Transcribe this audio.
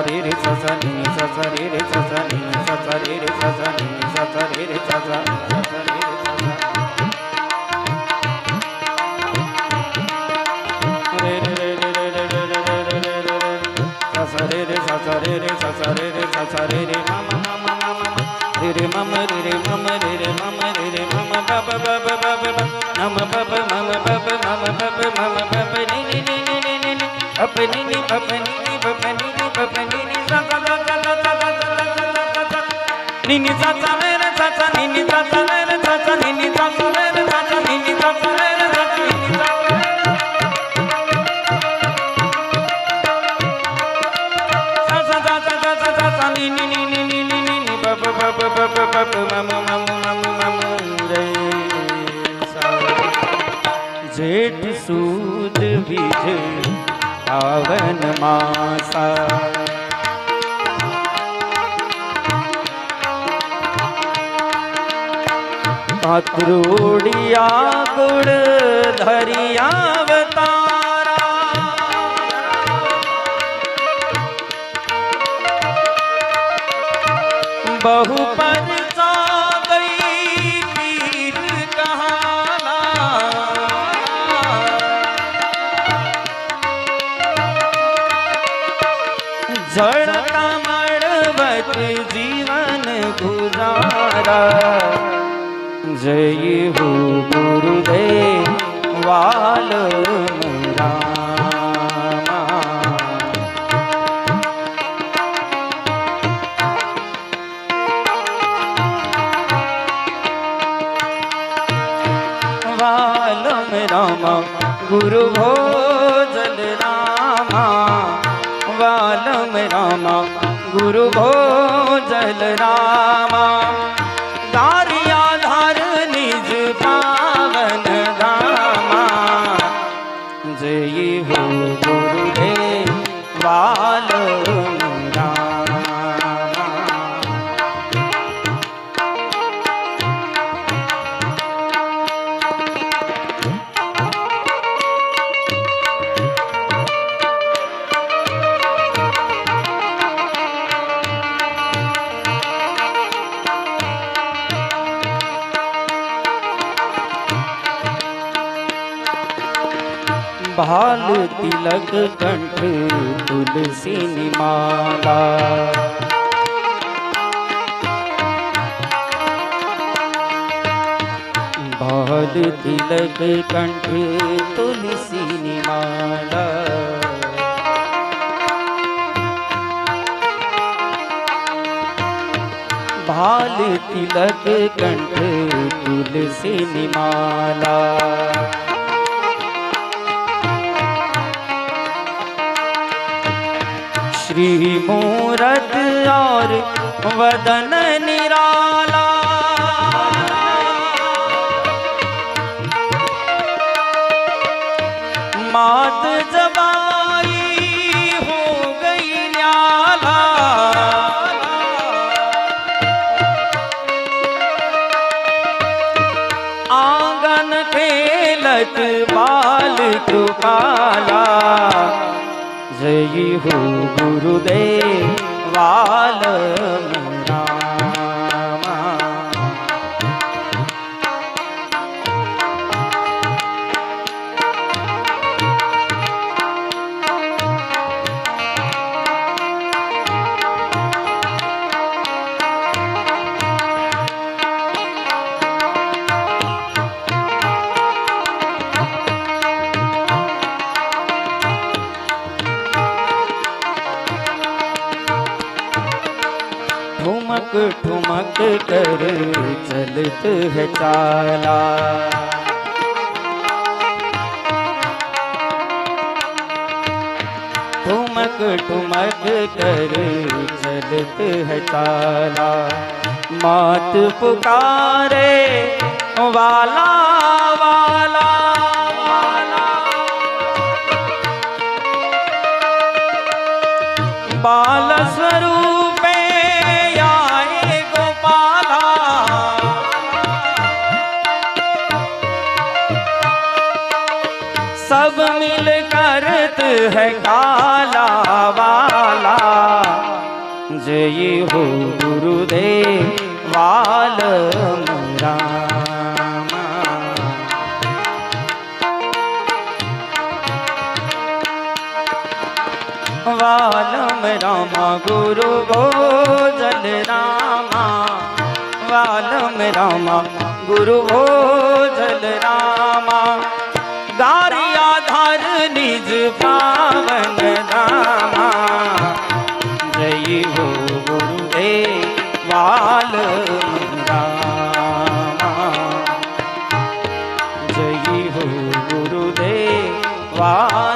रे रे सा सा नी नी सा सा रे रे सा सा नी नी सा सा रे रे सा सा नी नी सा सा रे रे सा सा रे रे सा सा रे रे रे रे रे रे रे रे रे रे सा सा रे रे सा सा रे रे सा सा रे रे सा सा रे रे मा मा मा मा मा मा रे रे मा मा रे रे मा मा रे रे मा मा रे रे मा मा बा बा बा बा बा बा बा नम बा बा मा मा बा बा मा मा बा बा मा मा बा बा नी नी नी नी नी नी अपनी नी अपनी नी अपनी नी अपनी नी सा सा सा सा सा सा सा नी नी सा सा रे रे सा सा नी नी सा सा रे रे सा सा नी नी सा सा रे रे सा सा नी नी सा सा रे रे सा सा नी नी सा जेठ सूद बीज पावन मासा पात्रोड़िया गुड़ धरिया अवतारा बहु पर सा गई पीर कहाना जड़ता मड़वत जीवन गुजारा जय हो गुरुदेव वाल रामा वालम रामा गुरु भोजल रामा वालम रामा गुरु भोजल रामा दारिया धार निज पावन धामा जय हो गुरुदेव वाल भाल तिलक कंठ तुलसी निमाला भाल तिलक कंठ तुलसी निमाला भाल तिलक कंठ तुलसी निमाला श्री मूरत और वदन निराला मात जबाई हो गई न्याला आंगन खेलत बाल कृपाला जय हो गुरुदेव वाल रामा ठुमक ठुमक कर चलत है चाला ठुमक ठुमक कर चलत है चाला मात पुकारे वाला वाला वाला बाल स्वरूप सब मिल करत है काला वाला। जय हो गुरुदेव वालम राम। वालम रामा गुरु भोजन रामा। वालम रामा गुरु भोजन रामा। गारिया धर निज पावन धामा। जय हो गुरुदेव वालम रामा। जय हो गुरुदेव वालम